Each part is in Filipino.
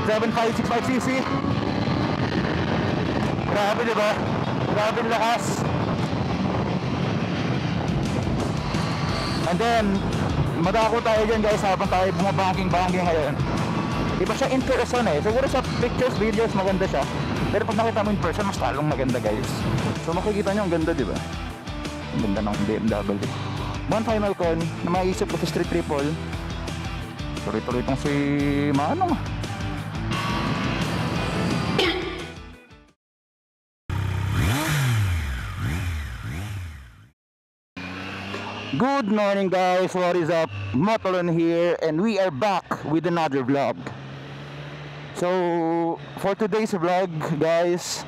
7565cc. Grabe, diba? Grabe yung lakas. And then madako tayo dyan guys habang tayo bumabangking-bangking ngayon. Iba siya in person eh. Siguro sa pictures, videos maganda siya, pero pag nakita mo in person mas talong maganda guys. So makikita nyo ang ganda, diba? Ang ganda ng BMW. One final con na maiisip ko sa Street Triple, tuloy-tuloy itong si Manong. Good morning guys, what is up? Motolon here, and we are back with another vlog. So for today's vlog guys,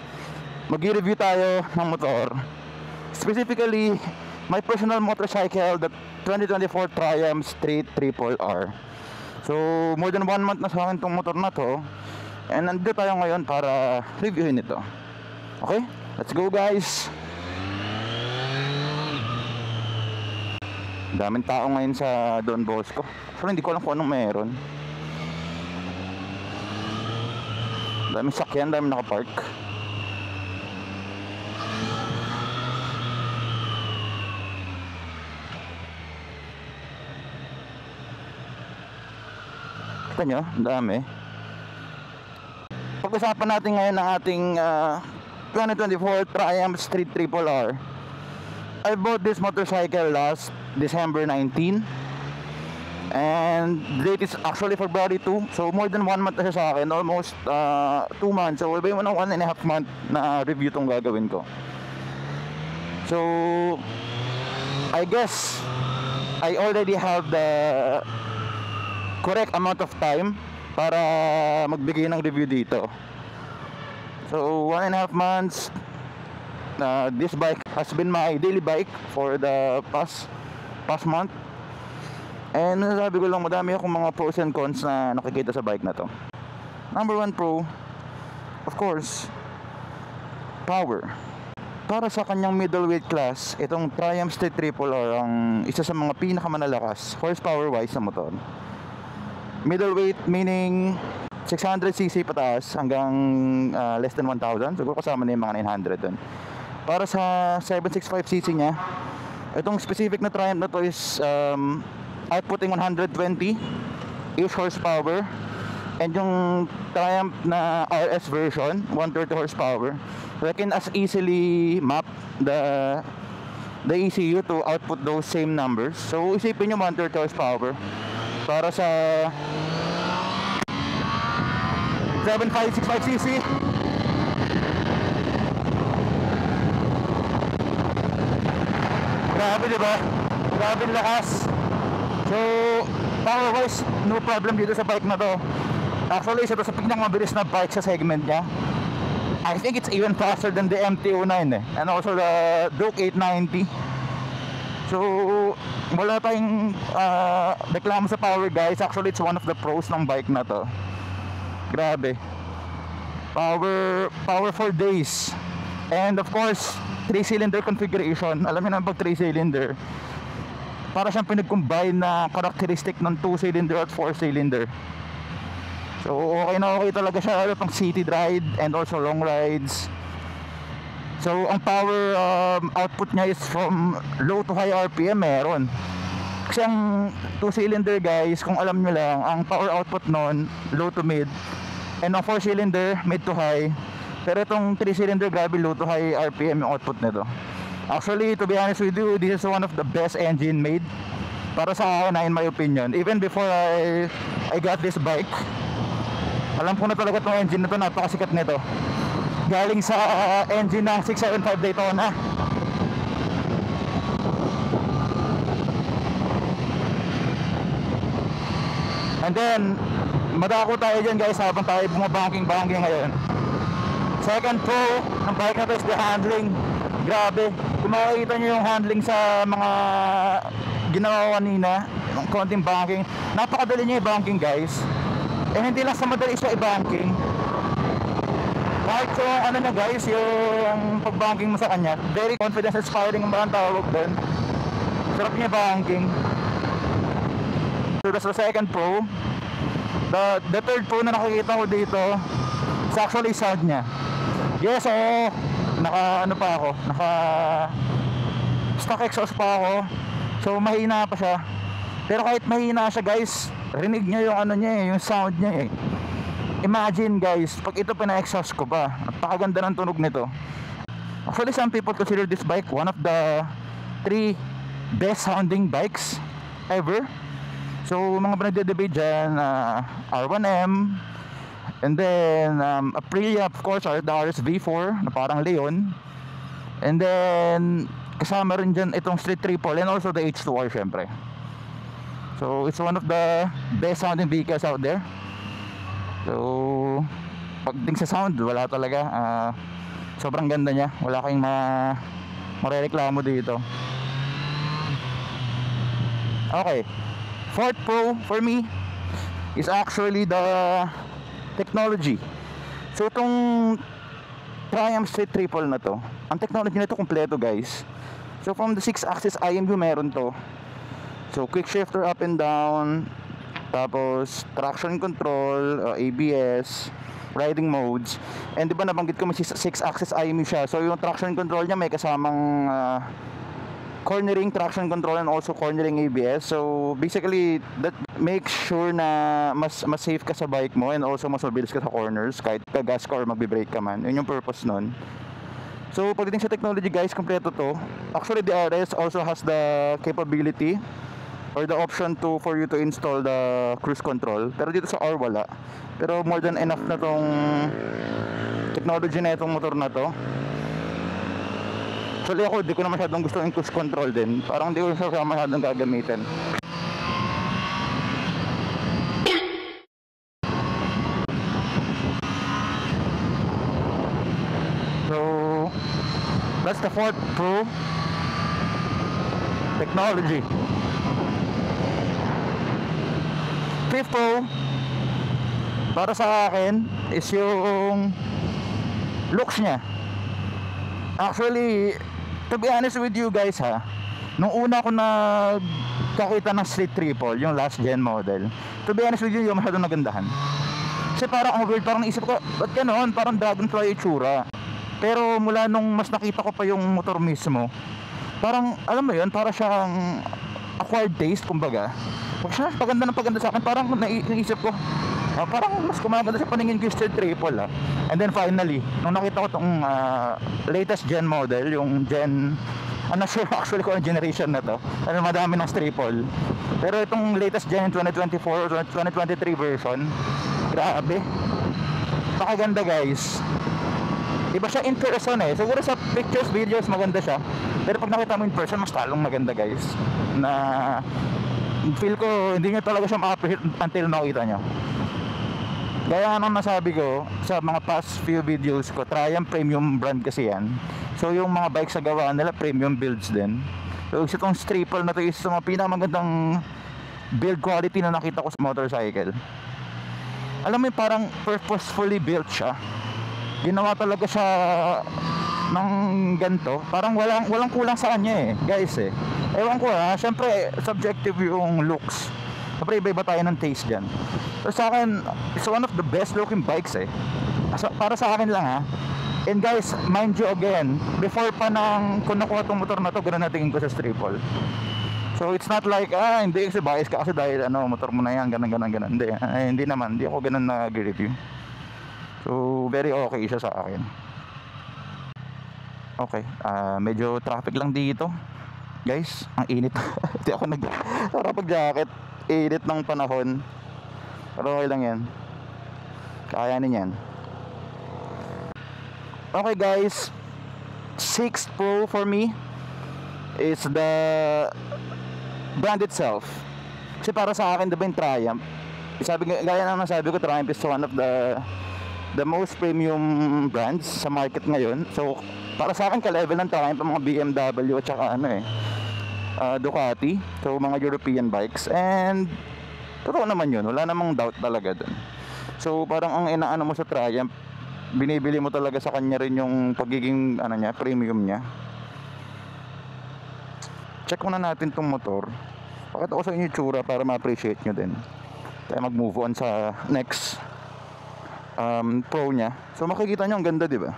mag-review tayo ng motor. Specifically my personal motorcycle, the 2024 Triumph Street Triple R. So more than 1 month na sa akin itong motor na to, and nandito tayo ngayon para reviewin ito. Okay, let's go guys. Daming tao ngayon sa Don Bosco, pero hindi ko alam kung anong meron. Daming sakyan, daming nakapark. Kita nyo, dami. Pag-usapan natin ngayon ang ating 2024 Triumph Street Triple R. I bought this motorcycle last December 19, and date is actually February 2. So more than 1 month na siya sa akin, almost 2 months. So iba yung 1.5 month na review tong gagawin ko. So I guess I already have the correct amount of time para magbigay ng review dito. So 1.5 months. This bike has been my daily bike for the past month, and sabi ko lang, madami akong mga pros and cons na nakikita sa bike na to. Number 1 pro, of course, power. Para sa kanyang middleweight class, itong Triumph Street Triple R ang isa sa mga pinakamanalakas horsepower wise sa motor. Middleweight meaning 600cc pataas hanggang less than 1,000. Siguro kasama na yung mga 900 dun. Para sa 765cc niya, itong specific na Triumph na to is outputting 120-ish horsepower, and yung Triumph na RS version 130 horsepower. So I can as easily map the ECU to output those same numbers. So isipin nyo 130 horsepower para sa 7565cc. Grabe, diba? Grabe yung lakas. So power wise, no problem dito sa bike na to. Actually isa to sa pinakamabilis na bike sa segment niya. I think it's even faster than the MT-09 eh, and also the Duke 890. So wala tayong reklamo sa power guys. Actually it's one of the pros ng bike na to. Grabe, power for days. And of course 3-cylinder configuration. Alam niyo naman pag 3-cylinder, para siyang pinag-combine na characteristic ng 2-cylinder at 4-cylinder. So okay na okay talaga siya pang city ride and also long rides. So ang power output niya is from low to high RPM meron. Kasi ang 2-cylinder guys, kung alam nyo lang, ang power output nun low to mid, and ang 4-cylinder mid to high. Pero itong 3-cylinder, grabe low to high RPM yung output nito. Actually, to be honest with you, this is one of the best engine made para sa akin, in my opinion. Even before I got this bike, alam ko na talaga itong engine na ito, napakasikat nito. Galing sa engine ng 675 Daytona. And then madako tayo dyan guys habang tayo bumabangking-bangking ngayon. Second pro ng bike na to is the handling. Grabe, kung makikita nyo yung handling sa mga ginawa kanina, yung konting banking, napakadali niya i-banking guys. And hindi lang sa madali siya i-banking, kahit yung ano na guys, yung pag-banking mo sa kanya, very confidence inspiring ang mga tawag doon. Sarap niya banking. So that's the second pro. The third pro na nakikita ko dito is actually sound niya. Yes, oo. Naka ano pa ako, naka stock exhaust pa ako. So mahina pa siya. Pero kahit mahina siya guys, rinig nyo yung ano niya eh, yung sound niya eh. Imagine guys, pag ito pina-exhaust ko pa, napakaganda ng tunog nito. Actually some people consider this bike one of the 3 best sounding bikes ever. So mga pinagde-debate dyan, R1M, and then Aprilia of course, the RS V4 na parang Leon, and then kasama rin dyan itong Street Triple and also the H2R syempre. So it's one of the best sounding vehicles out there. So pagdating sa sound, wala talaga, sobrang ganda niya, wala kayong marereklamo dito. Okay, fourth pro for me is actually the technology. So itong Triumph Street Triple na to, ang technology nito kompleto guys. So from the 6-axis IMU meron to. So quick shifter up and down, tapos traction control, ABS, riding modes. And di ba nabanggit ko may 6-axis IMU siya. So yung traction control niya may kasamang cornering traction control and also cornering ABS. So basically that makes sure na mas safe ka sa bike mo and also mas mabilis ka sa corners kahit ka-gas ka or magbe-brake ka man. Yun yung purpose nun. So pagdating sa technology guys, kompleto to. Actually the RS also has the capability or the option for you to install the cruise control. Pero dito sa R wala. Pero more than enough na tong technology na itong motor na to. Actually ako, di ko na masyadong gusto yung cruise control din. Parang di ko siya masyadong gagamitin. So, that's the fourth pro. Technology. Fifth pro, para sa akin, is yung looks niya. Actually, to be honest with you guys ha, nung una ko nagkakita ng Street Triple, yung last gen model, to be honest with you, yung masyadong nagandahan. Kasi parang weird, parang naisip ko, ba't ganoon? Parang Dragonfly yung tsura. Pero mula nung mas nakita ko pa yung motor mismo, parang, alam mo yun, parang siyang acquired taste, kumbaga. Pag siya, paganda sa akin, parang naisip ko, parang mas kumaganda sa paningin ko yung Street Triple ah. And then finally, nung nakita ko itong latest gen model, yung gen, I'm not sure actually kung ang generation na to, ano madami ng Triple. Pero itong latest gen 2024 or 2023 version, grabe, pakaganda guys. Iba siya in person eh. Siguro sa pictures, videos maganda siya, pero pag nakita mo in person, mas talong maganda guys. Na feel ko hindi nyo talaga siya ma-appreciate until makita nyo. Gaya nung nasabi ko sa mga past few videos ko, Triumph premium brand kasi yan. So yung mga bikes sa gawa nila, premium builds din. So itong Triple na to is mga pinakamagandang build quality na nakita ko sa motorcycle. Alam mo yung parang purposefully built siya. Ginawa talaga siya ng ganito. Parang walang kulang sa kanya eh, guys eh. Ewan ko ha, syempre subjective yung looks. Siyempre iba-iba tayo ng taste dyan. So sa akin, it's one of the best looking bikes eh. Para sa akin lang ha. And guys, mind you again, before pa nang kung nakuha itong motor na to, ganun natingin ko sa Triple. So it's not like, hindi kasi bias ka kasi dahil motor mo na yan, ganun. Hindi, hindi naman, hindi ako ganun nag-review. So very okay siya sa akin. Okay, medyo traffic lang dito. Guys, ang init. Hindi ako pag-jacket. Init ng panahon. Pero okay lang yan. Kakayanin yan. Okay guys, 6th Pro for me is the brand itself. Kasi para sa akin, diba yung Triumph, gaya na nasabi ko, Triumph is one of the most premium brands sa market ngayon. So para sa akin, ka-level ng Triumph ang mga BMW at saka Ducati. So mga European bikes. And totoo naman yun, wala namang doubt talaga dun. So parang ang inaano mo sa Triumph, binibili mo talaga sa kanya rin yung pagiging premium niya. Check muna natin tong motor. Pakita ko sa inyo yung tsura para ma-appreciate nyo din. tayo mag-move on sa next Pro niya. So makikita nyo ang ganda, di ba?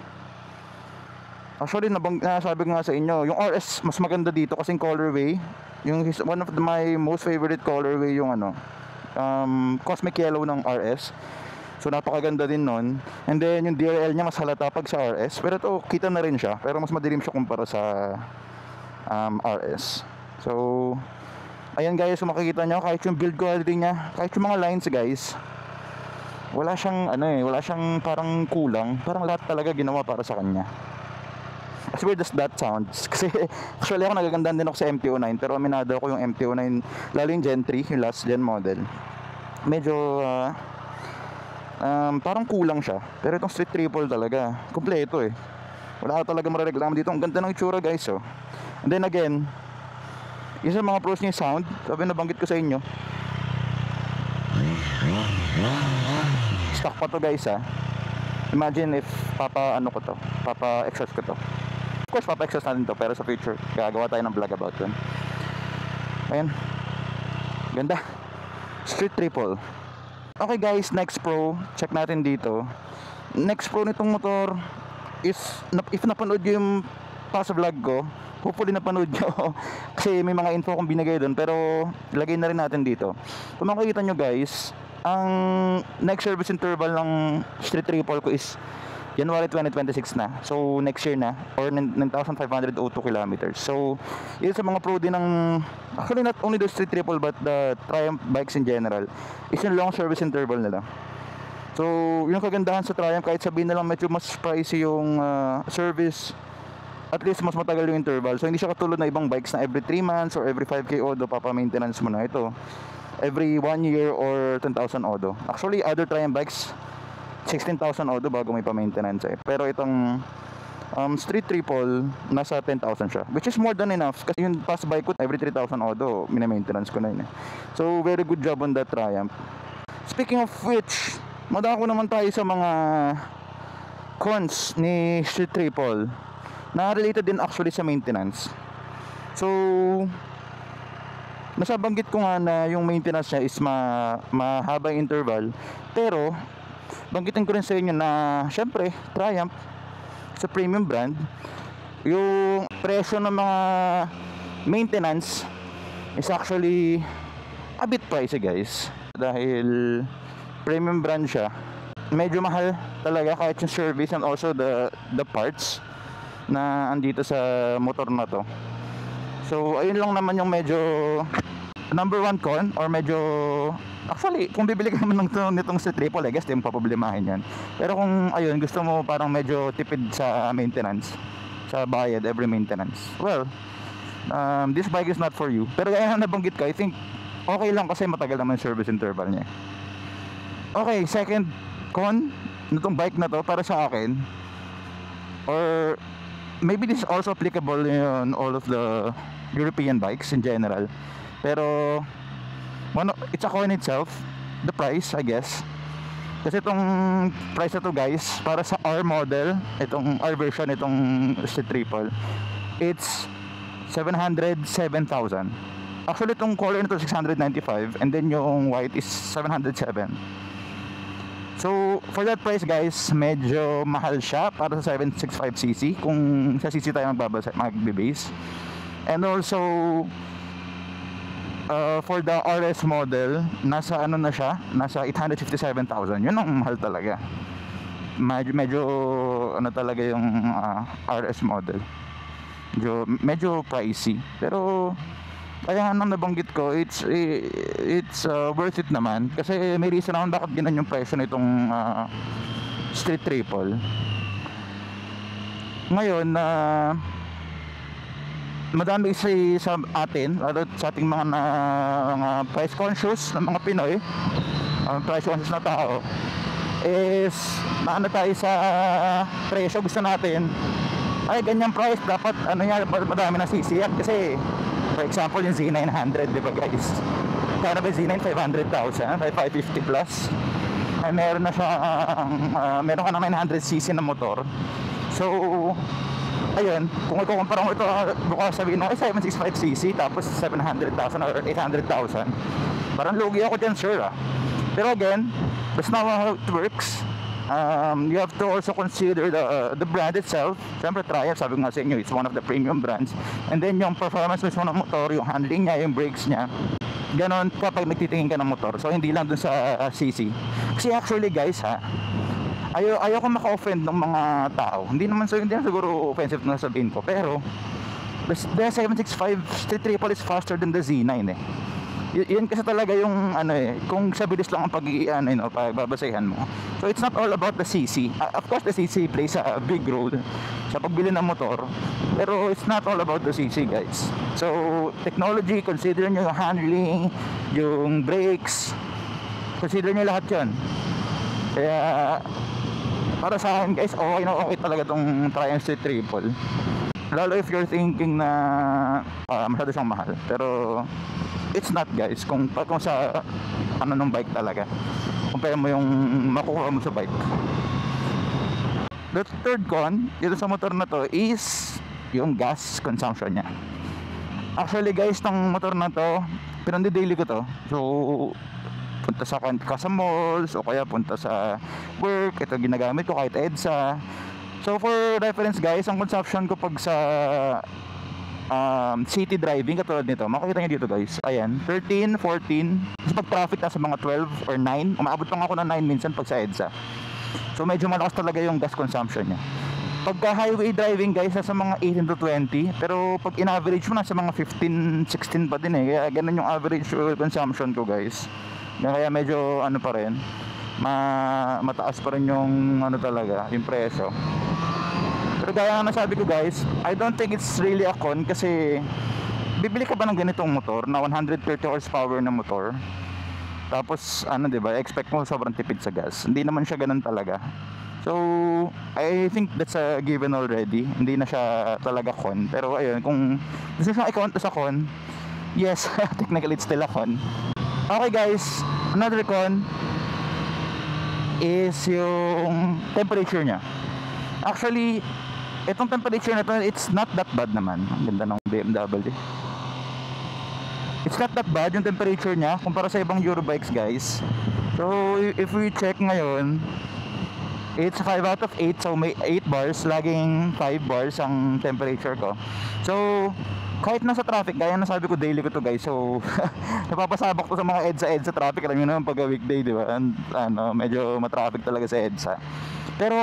Actually, nasabi ko nga sa inyo, yung RS mas maganda dito kasing colorway. Yung one of my most favorite colorway yung cosmic yellow ng RS. So napakaganda din nun. And then yung DRL niya mas halata pag sa RS. Pero ito, kita na rin siya. Pero mas madilim siya kumpara sa RS. So ayan guys, kung makikita nyo, kahit yung build quality niya, kahit yung mga lines guys, wala siyang wala siyang parang kulang. Parang lahat talaga ginawa para sa kanya. As weird as that sounds. Kasi actually ako nagagandaan din ako sa MT-09. Pero aminado ako yung MT-09, lalo yung Gen 3, yung last gen model, medyo parang kulang siya. Pero itong Street Triple talaga kompleto eh. Wala ka talaga marereklamo dito. Ang ganda ng itsura guys oh. And then again, isa mga pros niya yung sound. Sabi nabanggit ko sa inyo, stock pa to guys ha. Imagine if papa-exhaust ko to. Of course papa-exhaust natin to, pero sa future gagawa tayo ng vlog about dun. Ayan, ganda. Street Triple. Okay guys, next Pro, check natin dito. Next Pro nitong motor is, if napanood yung past vlog ko, hopefully napanood nyo kasi may mga info akong binigay doon, pero ilagay na rin natin dito. Kung makikita nyo guys, ang next service interval ng Street Triple ko is January 2026 na. So next year na, or 9,502 kilometers. So yun sa mga pro din ng, actually not only the Street Triple but the Triumph bikes in general, is yung long service interval nila. So yung kagandahan sa Triumph, kahit sabihin na lang medyo mas pricey yung service, at least mas matagal yung interval. So hindi siya katulad na ibang bikes na every 3 months or every 5k odo papa-maintenance mo na. Ito every 1 year or 10,000 odo. Actually other Triumph bikes 16,000 odo bago may pa-maintenance eh. Pero itong Street Triple nasa 10,000 siya, which is more than enough kasi yung past bike ko every 3,000 odo mina-maintenance ko na yun eh. So very good job on that Triumph. Speaking of which, madako naman tayo sa mga cons ni Street Triple na related din actually sa maintenance. So nasabanggit ko nga na yung maintenance niya is mahaba yung interval, pero banggitin ko rin sa inyo na syempre Triumph sa premium brand, yung presyo ng mga maintenance is actually a bit pricey guys. Dahil premium brand siya, medyo mahal talaga kahit yung service and also the parts na andito sa motor na to. So ayun lang naman yung medyo number one con, or medyo, actually kung bibili ka naman nitong Street Triple, I guess di mo paproblemahin yan. Pero kung ayun, gusto mo parang medyo tipid sa maintenance, sa bayad every maintenance, well, this bike is not for you. Pero kaya nabanggit ko, I think okay lang kasi matagal naman service interval niya. Okay, second con nitong bike na to para sa akin, or maybe this is also applicable in all of the European bikes in general, pero it's a coin itself, the price I guess. Kasi itong price na to guys, para sa R model, itong R version, itong Street Triple, it's 707,000. Actually itong color nito 695, and then yung white is 707. So for that price guys, medyo mahal siya para sa 765cc kung sa cc tayo mag-base. And also for the RS model, nasa ano na siya, nasa 857,000. Yun ang mahal talaga. Medyo ano talaga yung RS model. Medyo pricey. Pero kaya nga nang nabanggit ko, it's worth it naman. Kasi may reason naman bakit ganun yung presyo nitong Street Triple. Ngayon madami sa atin, lalo sa ating mga price conscious na mga Pinoy, price conscious na tao, is naano tayo sa presyo. Gusto natin ay ganyang price, dapat ano yan, madami na CC yan. Kasi for example yung Z900, di ba guys, kaya na ba Z9 500,000, 550 plus, ay meron na siya meron ka na 900cc na motor. So ayun, kung ikukumpara mo ito, bukas sabihin mo ay 765cc tapos 700,000 or 800,000, parang lugi ako dyan sir Pero again, that's not how it works. You have to also consider the brand itself. Siyempre Triumph, sabi ko nga sa inyo, it's one of the premium brands. And then yung performance mismo ng motor, yung handling niya, yung brakes niya, ganon kapag nagtitingin ka ng motor. So hindi lang dun sa CC. Kasi actually guys ha, ayaw ko maka-offend ng mga tao. Hindi naman siguro offensive na sabihin ko, pero the 765 Street Triple is faster than the Z9 eh. Yun kasi talaga yung ano eh, kung sa bilis lang ang pagbabasehan mo. So it's not all about the CC. Of course the CC plays a big role sa pagbili ng motor, pero it's not all about the CC guys. So technology, consider nyo yung handling, yung brakes, consider nyo lahat yun. Kaya para sa akin guys, okay na okay talaga tong Triumph Street Triple. Lalo if you're thinking na masyado siyang mahal, pero it's not guys, kung sa ano ng bike talaga, compare mo yung makukuha mo sa bike. The third con dito sa motor na to is yung gas consumption niya. Actually guys, tong motor na to, pinandi-daily ko to. So punta sa malls o kaya punta sa work, ito ginagamit ko kahit EDSA. So for reference guys, ang consumption ko pag sa city driving katulad nito, makikita nyo dito guys, ayan, 13, 14. Kasi pag traffic nasa mga 12 or 9, umaabot pa ako ng 9 minsan pag sa EDSA. So medyo malakas talaga yung gas consumption nya. Pagka highway driving guys, nasa mga 18 to 20. Pero pag in-average mo, nasa mga 15, 16 pa din eh. Kaya ganun yung average fuel consumption ko guys. Kaya medyo ano pa rin, mataas pa rin yung ano talaga, yung presyo. Pero gaya nga nasabi ko guys, I don't think it's really a con kasi bibili ka ba ng ganitong motor na 130 horsepower na motor, tapos ano diba, expect mo sobrang tipid sa gas? Hindi naman siya ganun talaga. So I think that's a given already. Hindi na siya talaga con. Pero ayun, kung gusto siyang i-count sa con, yes, technically it's still a con. Okay guys, another con is yung temperature nya. Actually, itong temperature na to, it's not that bad naman. Ang ganda ng BMW. It's not that bad yung temperature niya kumpara sa ibang Eurobikes guys. So if we check ngayon, it's 5 out of 8. So may 8 bars, laging 5 bars ang temperature ko. So kahit nasa traffic, gaya na sabi ko, daily ko to guys. So napapasabak to sa mga EDSA traffic. Alam nyo naman pag weekday, di ba? Ano, medyo matraffic talaga sa EDSA. Pero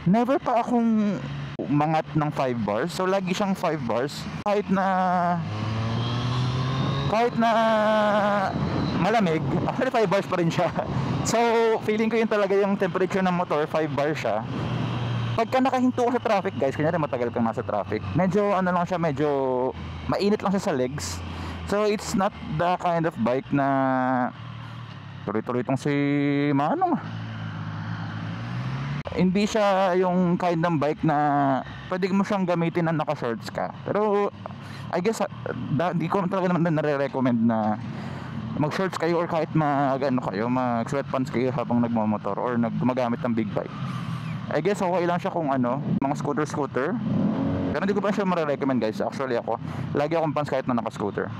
never pa akong umangat ng 5 bars. So lagi siyang 5 bars kahit na malamig. Actually 5 bars pa rin siya. So feeling ko yun talaga yung temperature ng motor, 5 bars siya. Pagka nakahinto ko sa traffic guys, kunyari matagal kang nasa traffic, medyo ano lang siya, medyo mainit lang siya sa legs. So it's not the kind of bike na tuloy-tuloy itong si Manong. Hindi siya yung kind ng bike na pwede mo siyang gamitin na naka-shorts ka. Pero I guess di ko talaga naman nare-recommend na mag-shorts kayo or kahit mag-sweatpants kayo habang nagmamotor or gumagamit ng big bike. I guess okay lang siya kung ano, mga scooter. Pero hindi ko pa siya mare-recommend guys. Actually ako, lagi akong pants kahit na naka-scooter.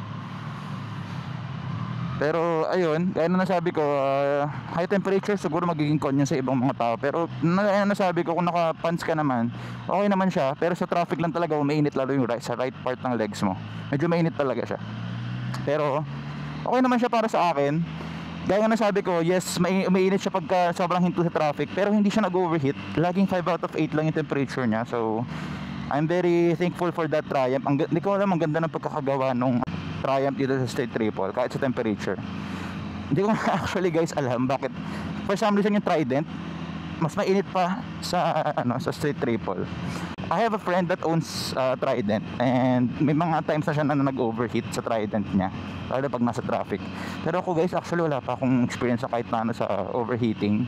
Pero ayun, kaya na nasabi ko, high temperature siguro magiging con yun sa ibang mga tao. Pero nasabi ko, kung naka-pants ka naman, okay naman siya. Pero sa traffic lang talaga, umiinit lalo yung sa right part ng legs mo. Medyo mainit talaga siya. Pero okay naman siya para sa akin. Gaya nga nasabi ko, yes, umiinit siya pagka sobrang hinto sa traffic. Pero hindi siya nag-overheat. Laging 5 out of 8 lang yung temperature niya. So I'm very thankful for that Triumph. Hindi ko alam, ang ganda ng pagkakagawa nung Triumph dito sa Street Triple kahit sa temperature. Hindi ko actually guys alam bakit for some reason yung Trident mas mainit pa sa sa Street Triple. I have a friend that owns Trident and may mga times na siya na nag-overheat sa Trident niya lalo pag nasa traffic. Pero ako guys, actually wala pa akong experience sa kahit na sa overheating.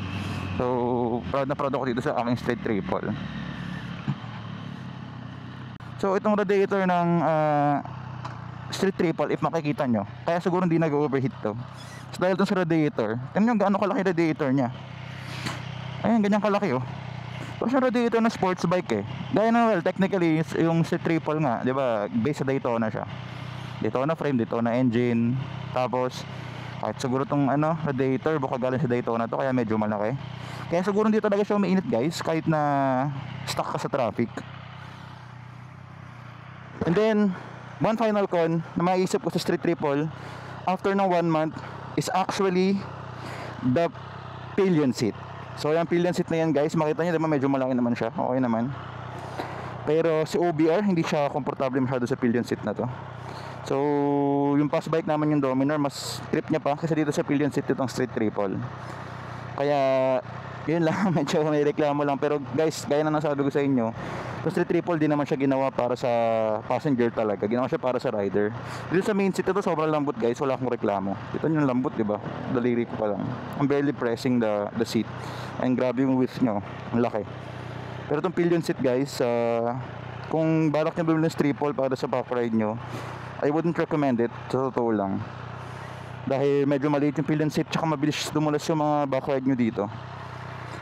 So proud na proud ako dito sa aking Street Triple. So itong radiator ng Street Triple, if makikita nyo, kaya siguro hindi nag-overheat to. So dahil dun sa radiator, tignan nyo gaano kalaki radiator nya. Ayan, ganyan kalaki oh. Kasi radiator na sports bike eh. Gaya na, well, technically yung Street Triple nga, di ba, based sa Daytona siya. Daytona frame, Daytona engine. Tapos Kahit siguro tong ano, radiator, baka galing sa Daytona to, kaya medyo malaki. Kaya siguro hindi talaga siya umiinit guys, kahit na stuck ka sa traffic. And then, one final con na maisip ko sa street triple after ng 1 month is actually the pillion seat. So yung pillion seat na yan guys, makita nyo diba medyo malaki naman siya, okay naman. Pero si OBR hindi siya komportable masyado sa pillion seat na to. So yung past bike naman yung Dominar, mas trip niya pa kasi dito sa pillion seat itong street triple. Kaya yun lang, medyo may reklamo lang. Pero guys, gaya na nasabi ko sa inyo, yung street triple din naman siya ginawa para sa passenger talaga, ginawa siya para sa rider. Dito sa main seat ito sobrang lambot guys, wala akong reklamo. Ito yung lambot diba, daliri ko pa lang. I'm barely pressing the seat. And grabe yung width nyo, ang laki. Pero itong pillion seat guys, kung balak nyo bumili ng triple para sa back ride nyo, I wouldn't recommend it, sa totoo lang. Dahil medyo maliit yung pillion seat, tsaka mabilis dumulas yung mga back ride nyo dito.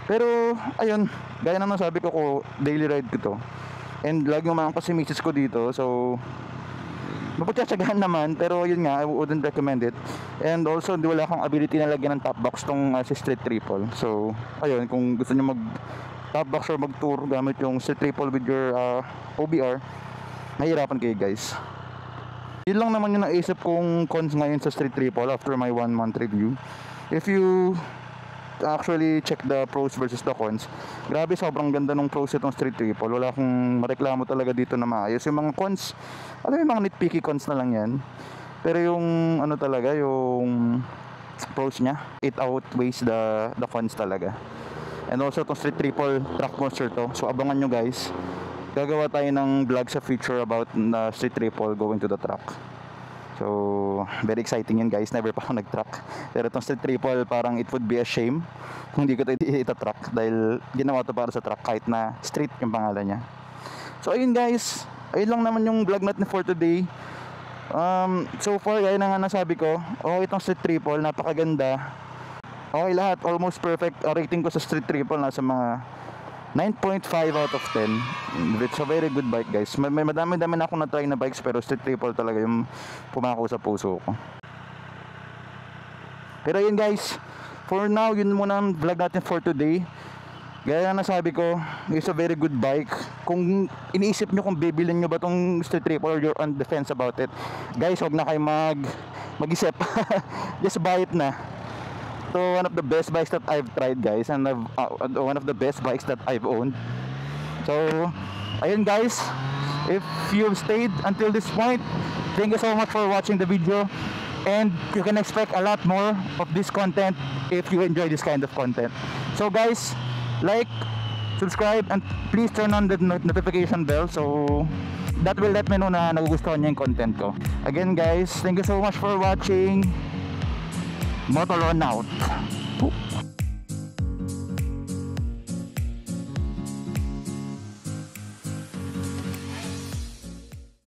Pero ayun, gaya na sabi ko, daily ride ko to. And lagi umaangkas si misis ko dito, so mapagtsatsagaan naman, pero yun nga, I wouldn't recommend it. And also, hindi wala akong ability na lagyan ng top box tong si street triple. So ayun, kung gusto nyo mag top box or mag tour gamit yung street triple with your OBR, nahihirapan kayo guys. Yun lang naman yung naisip kong cons ngayon sa street triple after my 1 month review. If you actually check the pros versus the cons, grabe sobrang ganda ng pros itong street triple. Wala akong mareklamo talaga dito na maayos. Yung mga cons, alam mo yung mga nitpicky cons na lang yan. Pero yung ano talaga, yung pros nya, it outweighs the cons talaga. And also itong street triple track monster to, so abangan nyo guys. Gagawa tayo ng vlog sa future about the street triple going to the track. So very exciting yun guys, never pa ako nag-track. Pero itong street triple parang it would be a shame kung hindi ko ito ita-track, dahil ginawa to para sa track kahit na street yung pangalan niya. So ayun guys, ayun lang naman yung vlog natin for today. So far, gaya na nga nasabi ko, okay itong street triple, napakaganda. Okay lahat, almost perfect. Rating ko sa street triple nasa mga 9.5 out of 10. It's a very good bike guys. May madami-dami na akong na-try na bikes, pero street triple talaga yung pumako sa puso ko. Pero yun guys, for now, yun muna ang vlog natin for today. Gaya na nasabi ko, it's a very good bike. Kung iniisip nyo kung bibilin nyo ba tong street triple or you're on the fence about it, guys, huwag na kayo mag-isip. Just buy it na. So one of the best bikes that I've tried guys, and one of the best bikes that I've owned. So ayun guys, if you've stayed until this point, thank you so much for watching the video, and you can expect a lot more of this content if you enjoy this kind of content. So guys, like, subscribe, and please turn on the notification bell, so that will let me know na nagugustuhan niyo yung content ko. Again guys, thank you so much for watching. Motor on out.